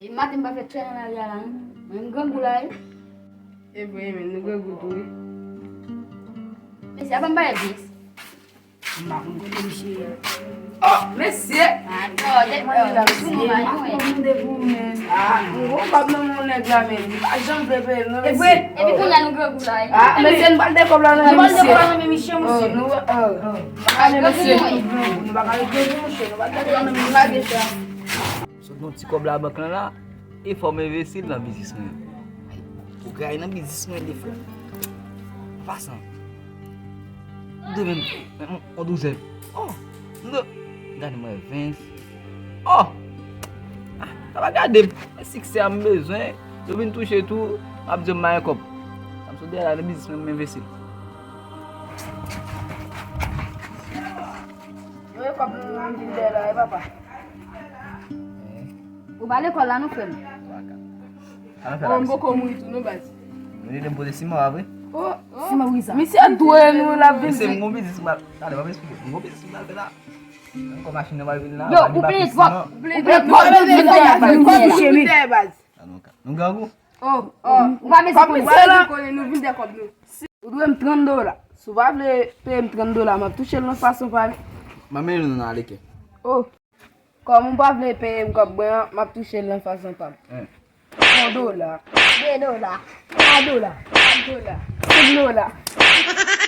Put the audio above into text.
E matin ba fait traîner na yalan. Un grand boulay. E voye men, nou gen goutou e. Mais c'est pas mal bis. Mba kon kote msye. Oh, mesye! Ah, non, dek la sou nou man yo. Mde pou men. Ah, mwen bab nan moun ek la men. A jan pepe, nou E mesye. puis qu'on a un grand boulay. Ah, mesye nbal de kob la nan Nbal de mesye. kob la nan mesye, Oh, nou, ale mesye. Nou baka le gen msye, nou bal de kob la nan mesye. So nou ti kob la bak nan la, e fò mè vesil nan bizis mwen. Ou gay nan bizis mwen de fò. Pasan. De men, on douze. Oh, nou. Gade mwen 20. Oh! Ta va gade, e sikse am bezwen. So vin touche tou, ap di mwen kop. Sam so de la nan bizis mwen vesil. Yo e kob nan din de la, e papa. Ou ba l'école là nous fait. On boko muito, nou basi. Mwen dem pose sima avre. Oh, Si ma oui ça. misye dwe nou la Mwen se vin. mwen bizis mwen. Kade, mwen explike. Mwen bizis mwen alve la. Mwen kon machin nan wale vin la. Yo, ou please pop. Nou gagou? Oh, Ou ba me kob se se la konen nou vin de kob nou. Ou dwe m $30. Sou va vle pe m $30, ma touche l nou fason pale. Mwen men nou nan aleke. Oh, kom m pa vle pe m kob bwen, ma touche l nou fason pale. $1. $2. $3. $1. $5.